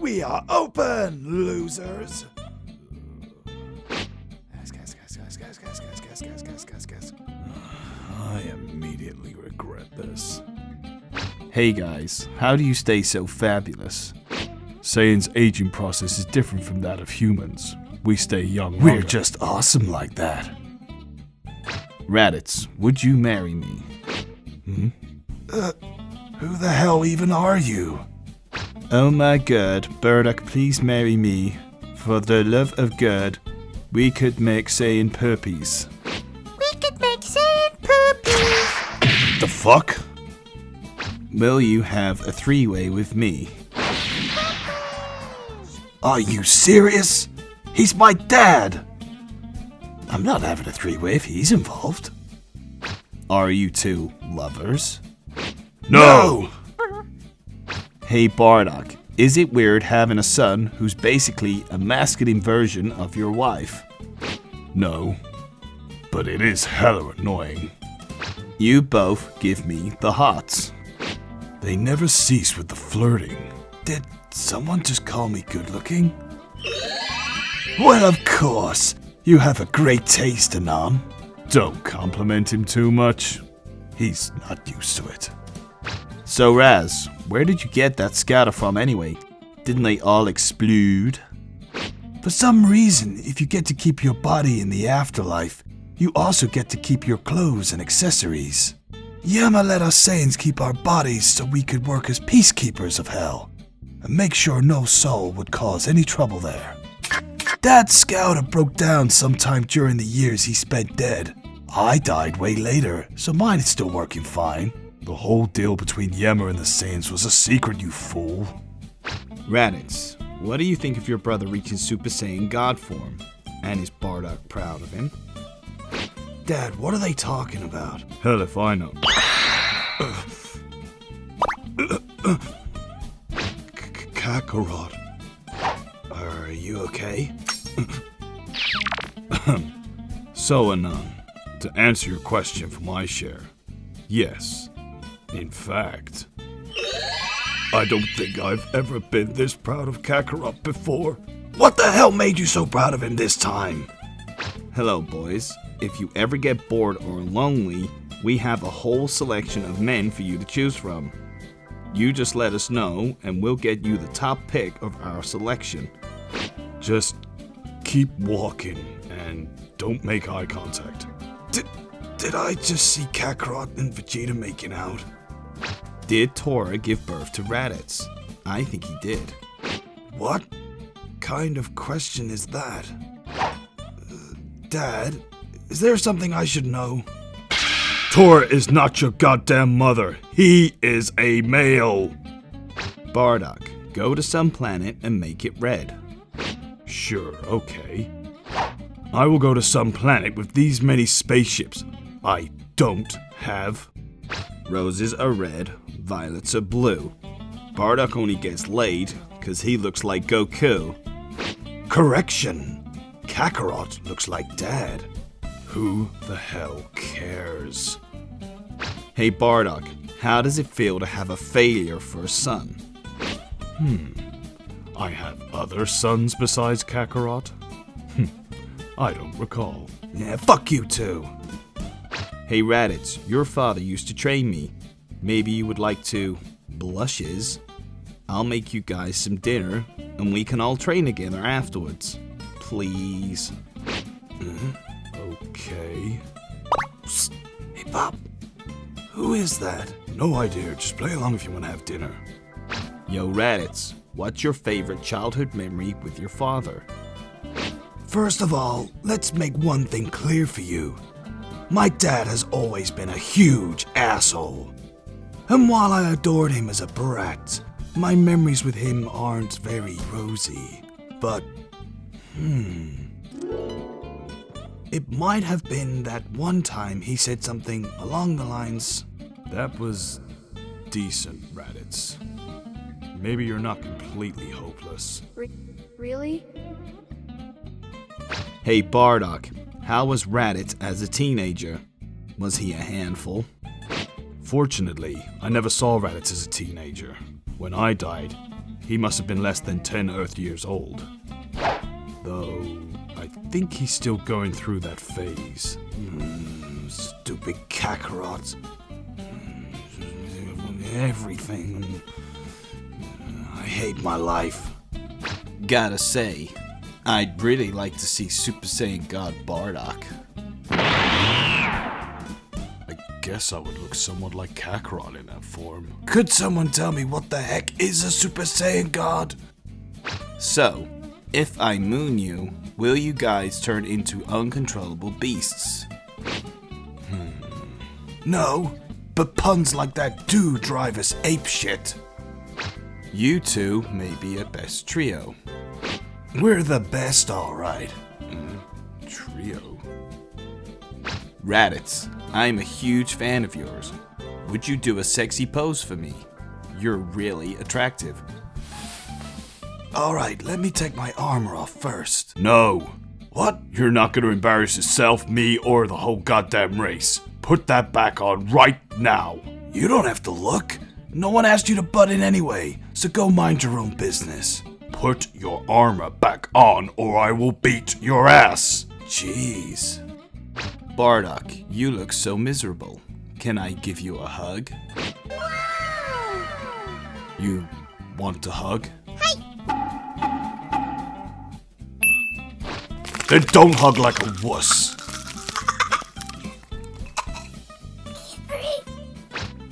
We are open, losers. I immediately regret this. Hey guys, how do you stay so fabulous? Saiyan's aging process is different from that of humans. We stay young. We're just awesome like that. Raditz, would you marry me? Who the hell even are you? Oh my god, Bardock, please marry me. For the love of God, we could make Saiyan puppies. The fuck? Will you have a three-way with me? Are you serious? He's my dad! I'm not having a three-way if he's involved. Are you two lovers? No! Hey Bardock, is it weird having a son who's basically a masculine version of your wife? No, but it is hella annoying. You both give me the hots. They never cease with the flirting. Did someone just call me good-looking? Well, of course. You have a great taste, Anon. Don't compliment him too much. He's not used to it. So Raz, where did you get that scatter from anyway? Didn't they all explode? For some reason, if you get to keep your body in the afterlife, you also get to keep your clothes and accessories. Yama let us Saiyans keep our bodies so we could work as peacekeepers of hell, and make sure no soul would cause any trouble there. Dad's scouter broke down sometime during the years he spent dead. I died way later, so mine is still working fine. The whole deal between Yama and the Saiyans was a secret, you fool. Raditz, what do you think of your brother reaching Super Saiyan God form? And is Bardock proud of him? Dad, what are they talking about? Hell if I know. Kakarot. Are you okay? So Anon, to answer your question for my share, yes. In fact, I don't think I've ever been this proud of Kakarot before. What the hell made you so proud of him this time? Hello boys, if you ever get bored or lonely, we have a whole selection of men for you to choose from. You just let us know and we'll get you the top pick of our selection. Just keep walking and don't make eye contact. Did I just see Kakarot and Vegeta making out? Did Tora give birth to Raditz? I think he did. What kind of question is that? Dad, is there something I should know? Tora is not your goddamn mother. He is a male. Bardock, go to some planet and make it red. Sure, okay. I will go to some planet with these many spaceships. I don't have. Roses are red, violets are blue. Bardock only gets laid because he looks like Goku. Correction. Kakarot looks like Dad. Who the hell cares? Hey Bardock, how does it feel to have a failure for a son? I have other sons besides Kakarot? I don't recall. Yeah, fuck you too. Hey Raditz, your father used to train me. Maybe you would like to blushes? I'll make you guys some dinner and we can all train together afterwards. Please. Okay. Psst. Hey Pop, who is that? No idea, just play along if you want to have dinner. Yo Raditz, what's your favorite childhood memory with your father? First of all, let's make one thing clear for you. My dad has always been a huge asshole. And while I adored him as a brat, my memories with him aren't very rosy. But, it might have been that one time he said something along the lines, That was decent, Raditz. Maybe you're not completely hopeless. Really? Hey Bardock, how was Raditz as a teenager? Was he a handful? Fortunately, I never saw Raditz as a teenager. When I died, He must have been less than 10 Earth years old. Though, I think he's still going through that phase. Stupid Kakarots. Everything. I hate my life. Gotta say, I'd really like to see Super Saiyan God Bardock. I guess I would look somewhat like Kakarot in that form. Could someone tell me what the heck is a Super Saiyan God? So, if I moon you, will you guys turn into uncontrollable beasts? No, but puns like that do drive us apeshit. You two may be a best trio. We're the best, alright. Trio? Raditz, I'm a huge fan of yours. Would you do a sexy pose for me? You're really attractive. Alright, let me take my armor off first. No. What? You're not gonna embarrass yourself, me, or the whole goddamn race. Put that back on right now. You don't have to look. No one asked you to butt in anyway, so go mind your own business. Put your armor back on, or I will beat your ass. Jeez. Bardock, you look so miserable. Can I give you a hug? You want a hug? Then don't hug like a wuss.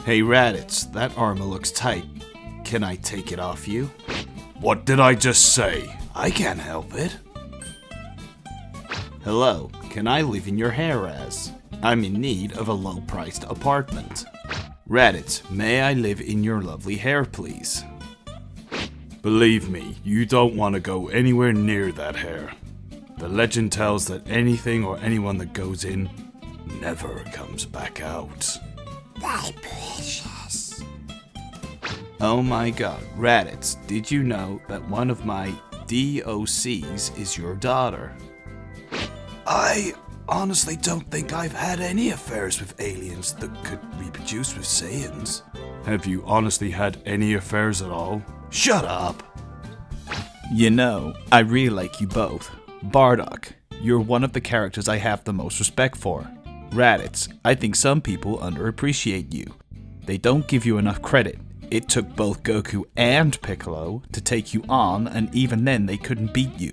Hey Raditz, that armor looks tight. Can I take it off you? What did I just say? I can't help it. Hello, can I live in your hair-raz? I'm in need of a low-priced apartment. Raditz, may I live in your lovely hair, please? Believe me, you don't want to go anywhere near that hair. The legend tells that anything or anyone that goes in never comes back out. My precious. Oh my god, Raditz, did you know that one of my DOCs is your daughter? I honestly don't think I've had any affairs with aliens that could reproduce with Saiyans. Have you honestly had any affairs at all? Shut up. You know, I really like you both. Bardock, you're one of the characters I have the most respect for. Raditz, I think some people underappreciate you. They don't give you enough credit. It took both Goku and Piccolo to take you on, and even then they couldn't beat you.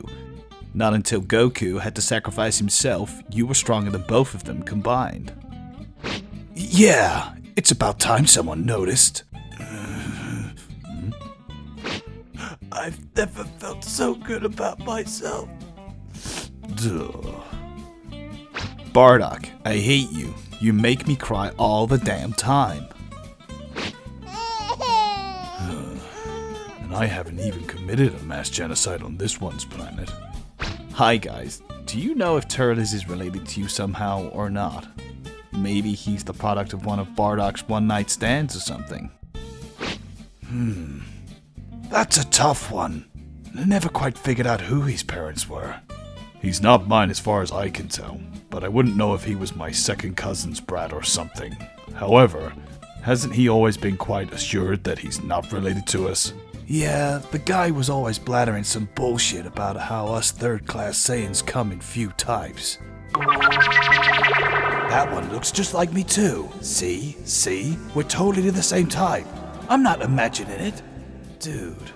Not until Goku had to sacrifice himself, you were stronger than both of them combined. Yeah, it's about time someone noticed. I've never felt so good about myself. Duh. Bardock, I hate you. You make me cry all the damn time. And I haven't even committed a mass genocide on this one's planet. Hi guys, do you know if Turles is related to you somehow or not? Maybe he's the product of one of Bardock's one-night stands or something. That's a tough one. I never quite figured out who his parents were. He's not mine as far as I can tell, but I wouldn't know if he was my second cousin's brat or something. However, hasn't he always been quite assured that he's not related to us? Yeah, the guy was always blathering some bullshit about how us third-class Saiyans come in few types. That one looks just like me too. See? We're totally the same type. I'm not imagining it. Dude.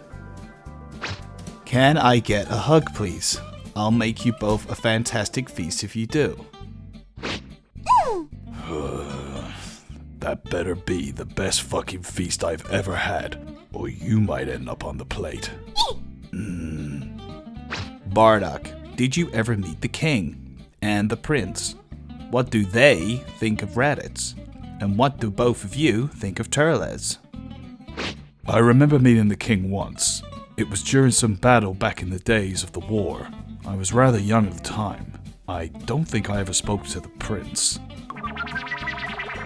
Can I get a hug, please? I'll make you both a fantastic feast if you do. That better be the best fucking feast I've ever had, or you might end up on the plate. Bardock, did you ever meet the king and the prince? What do they think of Raditz? And what do both of you think of Turles? I remember meeting the king once. It was during some battle back in the days of the war. I was rather young at the time. I don't think I ever spoke to the prince.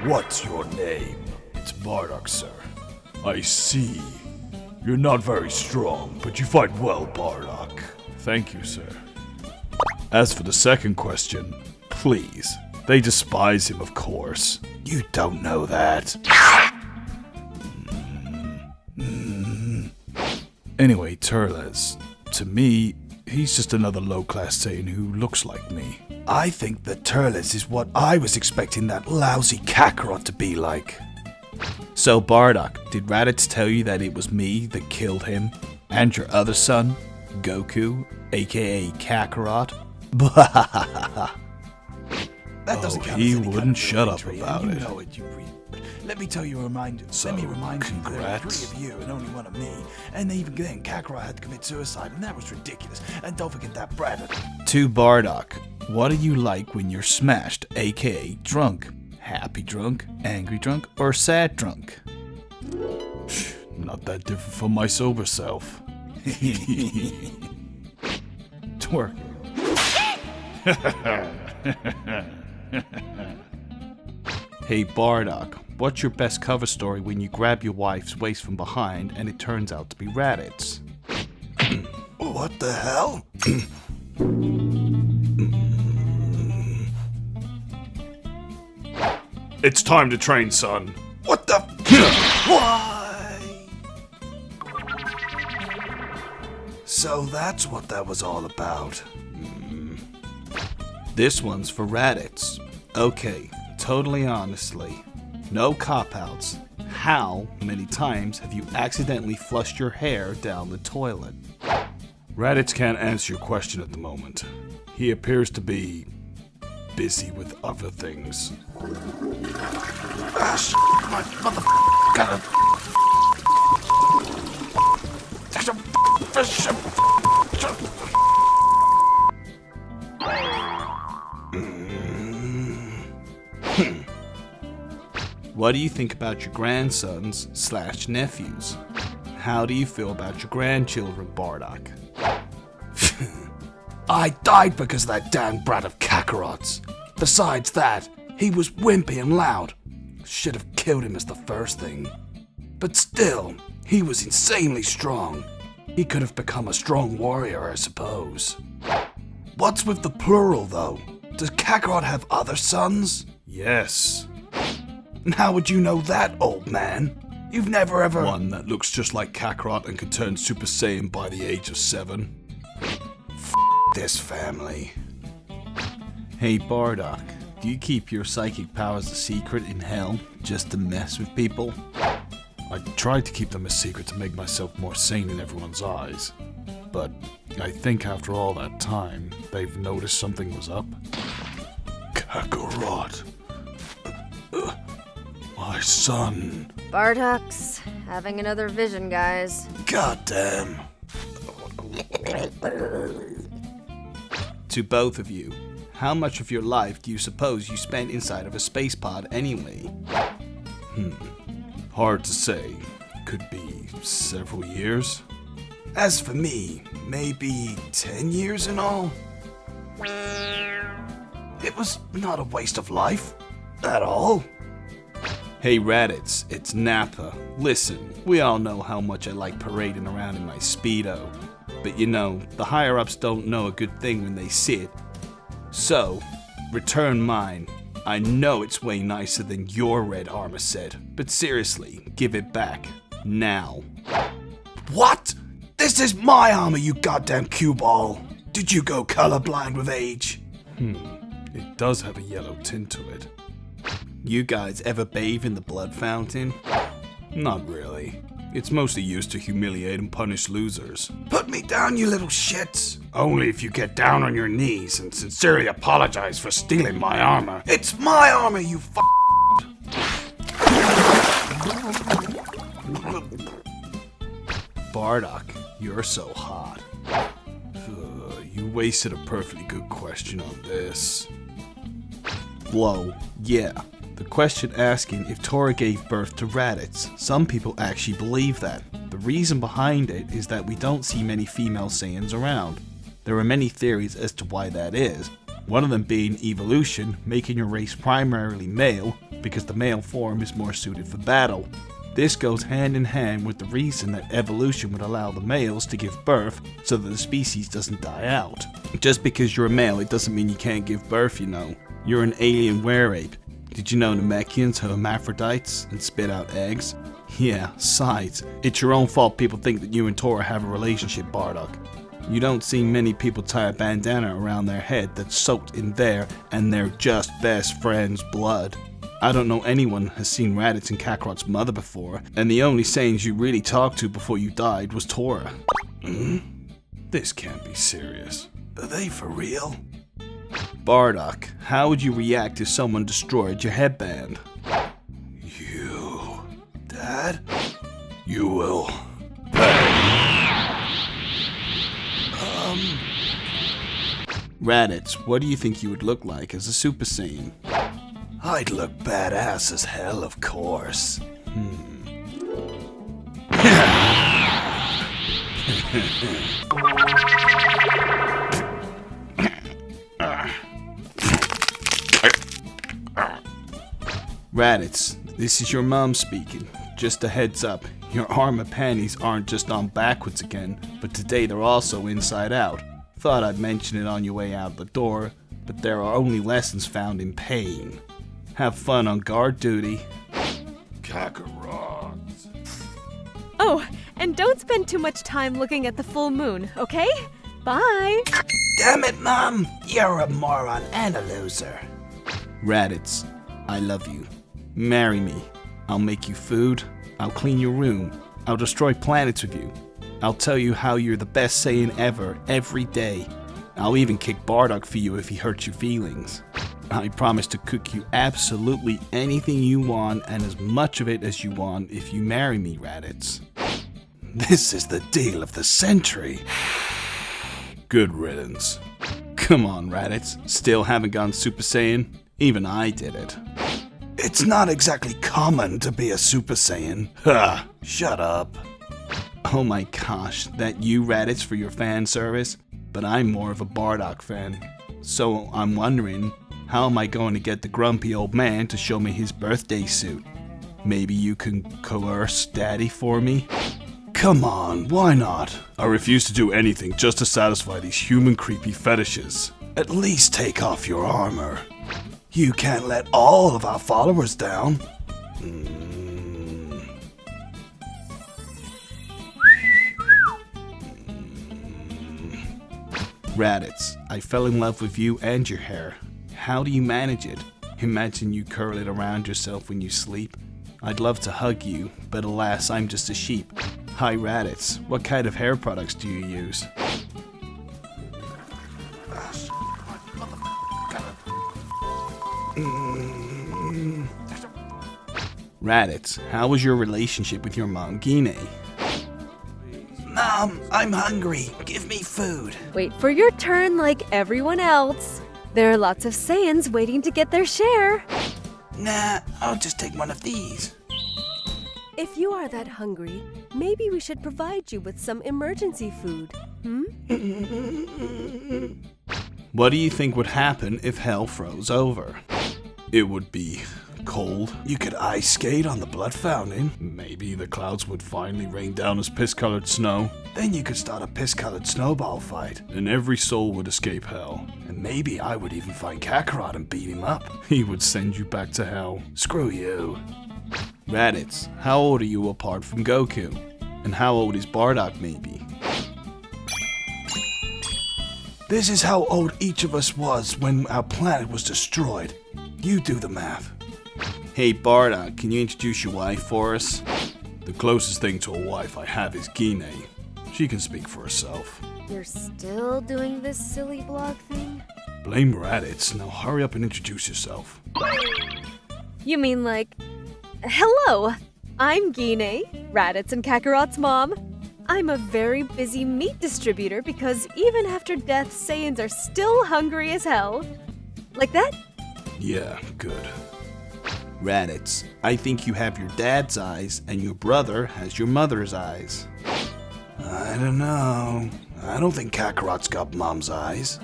What's your name? It's Bardock, sir. I see. You're not very strong, but you fight well, Bardock. Thank you, sir. As for the second question, please. They despise him, of course. You don't know that. Anyway, Turles, to me, he's just another low-class Saiyan who looks like me. I think that Turles is what I was expecting that lousy Kakarot to be like. So Bardock, did Raditz tell you that it was me that killed him? And your other son, Goku, aka Kakarot? That doesn't count. He wouldn't shut up about it. You know it, Let me tell you a reminder. Let me remind you, there were 3 of you and only 1 of me. And even then, Kakarot had to commit suicide, and that was ridiculous. And don't forget that brat. To Bardock, what do you like when you're smashed, aka drunk? Happy drunk, angry drunk, or sad drunk? Not that different from my sober self. Twerk. Hey Bardock, what's your best cover story when you grab your wife's waist from behind and it turns out to be Raditz? What the hell? It's time to train, son. What the? Why? So that's what that was all about. This one's for Raditz. Okay, totally honestly, no cop-outs. How many times have you accidentally flushed your hair down the toilet? Raditz can't answer your question at the moment. He appears to be busy with other things. My motherfucker. What do you think about your grandsons / nephews? How do you feel about your grandchildren, Bardock? I died because of that damn brat of Kakarot's. Besides that, he was wimpy and loud. Should have killed him as the first thing. But still, he was insanely strong. He could have become a strong warrior, I suppose. What's with the plural, though? Does Kakarot have other sons? Yes. And how would you know that, old man? You've never ever... One that looks just like Kakarot and could turn Super Saiyan by the age of 7. This family. Hey Bardock, do you keep your psychic powers a secret in hell just to mess with people? I tried to keep them a secret to make myself more sane in everyone's eyes. But I think after all that time, they've noticed something was up. Kakarot. My son. Bardock's having another vision, guys. Goddamn. To both of you, how much of your life do you suppose you spent inside of a space pod anyway? Hard to say. Could be several years. As for me, maybe 10 years in all. It was not a waste of life. At all. Hey Raditz, it's Nappa. Listen, we all know how much I like parading around in my Speedo. But you know, the higher-ups don't know a good thing when they see it. So, return mine. I know it's way nicer than your red armor set, but seriously, give it back. Now. What? This is my armor, you goddamn cue ball. Did you go colorblind with age? It does have a yellow tint to it. You guys ever bathe in the blood fountain? Not really. It's mostly used to humiliate and punish losers. Put me down, you little shits. Only if you get down on your knees and sincerely apologize for stealing my armor. It's my armor, you Bardock, you're so hot. You wasted a perfectly good question on this. Whoa, yeah. The question asking if Tora gave birth to Raditz. Some people actually believe that. The reason behind it is that we don't see many female Saiyans around. There are many theories as to why that is. One of them being evolution, making your race primarily male, because the male form is more suited for battle. This goes hand in hand with the reason that evolution would allow the males to give birth so that the species doesn't die out. Just because you're a male, it doesn't mean you can't give birth, you know. You're an alien were-ape. Did you know Namekians are hermaphrodites and spit out eggs? Yeah, sides. It's your own fault people think that you and Tora have a relationship, Bardock. You don't see many people tie a bandana around their head that's soaked in their and they're just best friends' blood. I don't know anyone has seen Raditz and Kakarot's mother before, and the only Saiyans you really talked to before you died was Tora. This can't be serious. Are they for real? Bardock, how would you react if someone destroyed your headband? You... Dad? You will. Raditz, what do you think you would look like as a Super Saiyan? I'd look badass as hell, of course. Raditz, this is your mom speaking. Just a heads up, your armor panties aren't just on backwards again, but today they're also inside out. Thought I'd mention it on your way out the door, but there are only lessons found in pain. Have fun on guard duty. Kakarot. Oh, and don't spend too much time looking at the full moon, okay? Bye! Damn it, Mom! You're a moron and a loser. Raditz, I love you. Marry me. I'll make you food. I'll clean your room. I'll destroy planets with you. I'll tell you how you're the best Saiyan ever, every day. I'll even kick Bardock for you if he hurts your feelings. I promise to cook you absolutely anything you want and as much of it as you want if you marry me, Raditz. This is the deal of the century. Good riddance. Come on, Raditz. Still haven't gone Super Saiyan? Even I did it. It's not exactly common to be a Super Saiyan. Ha! Shut up. Oh my gosh, that you, Raditz, for your fan service? But I'm more of a Bardock fan. So I'm wondering, how am I going to get the grumpy old man to show me his birthday suit? Maybe you can coerce Daddy for me? Come on, why not? I refuse to do anything just to satisfy these human creepy fetishes. At least take off your armor. You can't let all of our followers down. Raditz, I fell in love with you and your hair. How do you manage it? Imagine you curl it around yourself when you sleep. I'd love to hug you, but alas, I'm just a sheep. Hi Raditz, what kind of hair products do you use? Raditz, how was your relationship with your mom, Gine? Mom, I'm hungry. Give me food. Wait for your turn like everyone else. There are lots of Saiyans waiting to get their share. Nah, I'll just take one of these. If you are that hungry, maybe we should provide you with some emergency food. What do you think would happen if hell froze over? It would be cold. You could ice skate on the blood fountain. Maybe the clouds would finally rain down as piss-colored snow. Then you could start a piss-colored snowball fight. And every soul would escape hell. And maybe I would even find Kakarot and beat him up. He would send you back to hell. Screw you. Raditz, how old are you apart from Goku? And how old is Bardock maybe? This is how old each of us was when our planet was destroyed. You do the math. Hey Bardock, can you introduce your wife for us? The closest thing to a wife I have is Gine. She can speak for herself. You're still doing this silly blog thing? Blame Raditz. Now hurry up and introduce yourself. You mean like, hello, I'm Gine, Raditz and Kakarot's mom. I'm a very busy meat distributor because even after death, Saiyans are still hungry as hell. Like that? Yeah, good. Raditz, I think you have your dad's eyes and your brother has your mother's eyes. I don't know. I don't think Kakarot's got Mom's eyes.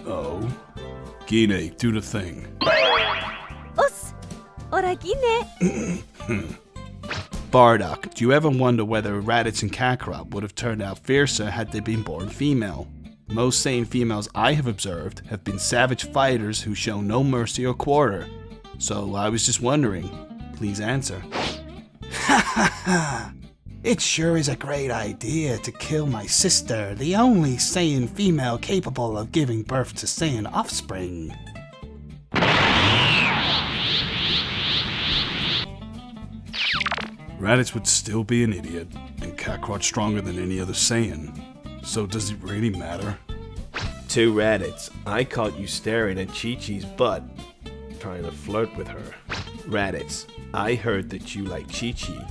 Oh? Gine, do the thing. Us! Ora Gine! Bardock, do you ever wonder whether Raditz and Kakarot would have turned out fiercer had they been born female? Most Saiyan females I have observed have been savage fighters who show no mercy or quarter. So I was just wondering. Please answer. It sure is a great idea to kill my sister, the only Saiyan female capable of giving birth to Saiyan offspring. Raditz would still be an idiot, and Kakarot stronger than any other Saiyan. So does it really matter? To Raditz, I caught you staring at Chi-Chi's butt, trying to flirt with her. Raditz, I heard that you like Chi-Chi.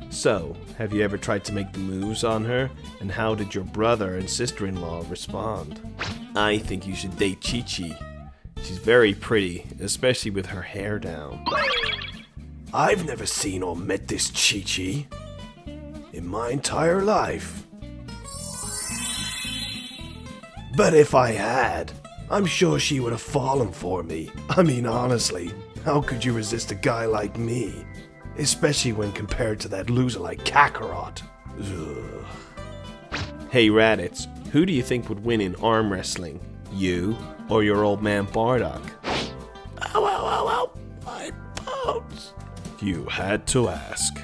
So, have you ever tried to make the moves on her? And how did your brother and sister-in-law respond? I think you should date Chi-Chi. She's very pretty, especially with her hair down. I've never seen or met this Chi-Chi in my entire life. But if I had, I'm sure she would have fallen for me. I mean, honestly, how could you resist a guy like me? Especially when compared to that loser like Kakarot. Ugh. Hey Raditz, who do you think would win in arm wrestling? You or your old man Bardock? Ow, ow, ow, ow, my bones. You had to ask.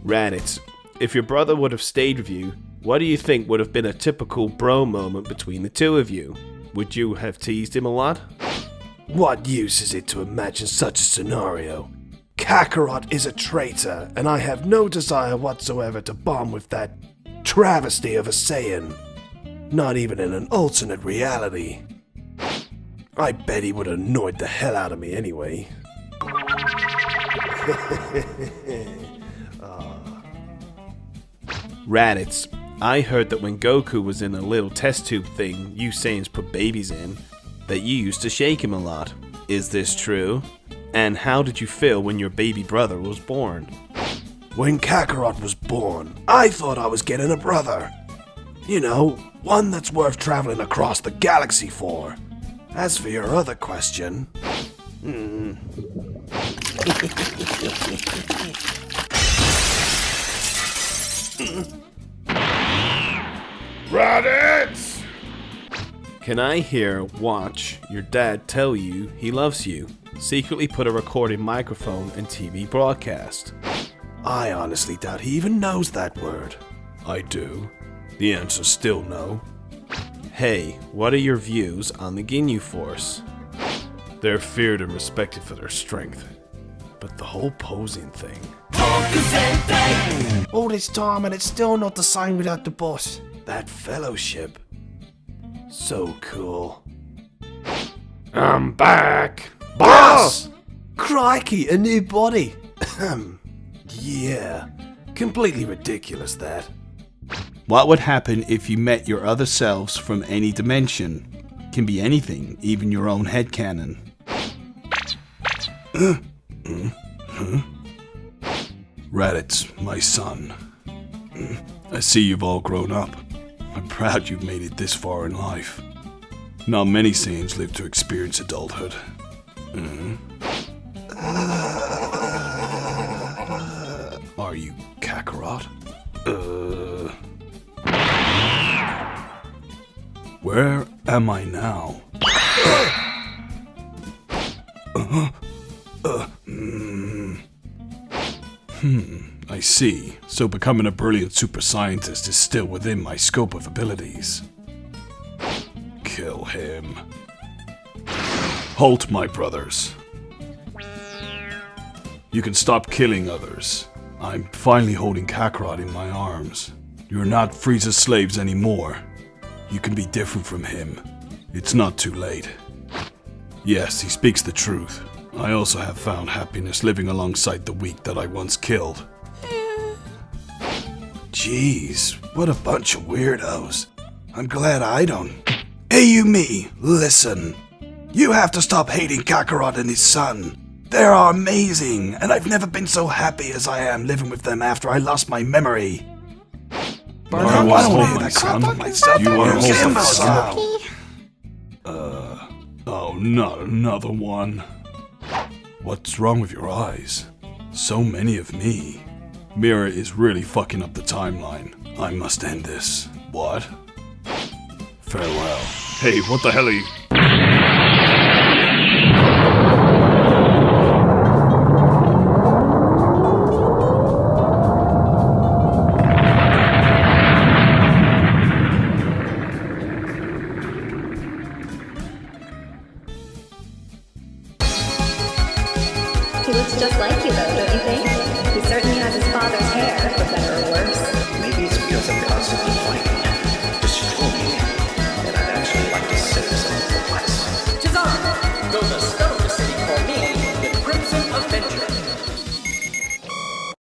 Raditz, if your brother would have stayed with you, what do you think would have been a typical bro moment between the two of you? Would you have teased him a lot? What use is it to imagine such a scenario? Kakarot is a traitor, and I have no desire whatsoever to bond with that travesty of a Saiyan. Not even in an alternate reality. I bet he would have annoyed the hell out of me anyway. Raditz, I heard that when Goku was in a little test tube thing you Saiyans put babies in, that you used to shake him a lot. Is this true? And how did you feel when your baby brother was born? When Kakarot was born, I thought I was getting a brother. You know, one that's worth traveling across the galaxy for. As for your other question... Raditz! Can I watch your dad tell you he loves you? Secretly put a recorded microphone and TV broadcast. I honestly doubt he even knows that word. I do. The answer's still no. Hey, what are your views on the Ginyu Force? They're feared and respected for their strength. But the whole posing thing... All this time and it's still not the same without the boss. That fellowship. So cool. I'm back! Boss! Crikey, a new body. Yeah, completely ridiculous that. What would happen if you met your other selves from any dimension? Can be anything, even your own headcanon. Raditz, my son. I see you've all grown up. I'm proud you've made it this far in life. Not many Saiyans live to experience adulthood. Are you Kakarot? Where am I now? I see. So becoming a brilliant super scientist is still within my scope of abilities. Kill him. Halt, my brothers. You can stop killing others. I'm finally holding Kakarot in my arms. You're not Frieza's slaves anymore. You can be different from him. It's not too late. Yes, he speaks the truth. I also have found happiness living alongside the weak that I once killed. Jeez, what a bunch of weirdos. I'm glad I don't. Hey, you me, listen. You have to stop hating Kakarot and his son. They're amazing, and I've never been so happy as I am living with them after I lost my memory. I want to hold my son. Myself. You want to hold my Imbecile. son? Oh, not another one. What's wrong with your eyes? So many of me. Mira is really fucking up the timeline. I must end this. What? Farewell. Hey, what the hell are you... He looks just like you, though, don't you think? He certainly has his father's hair, for better or worse. Maybe it's because I'm constantly fighting, destroying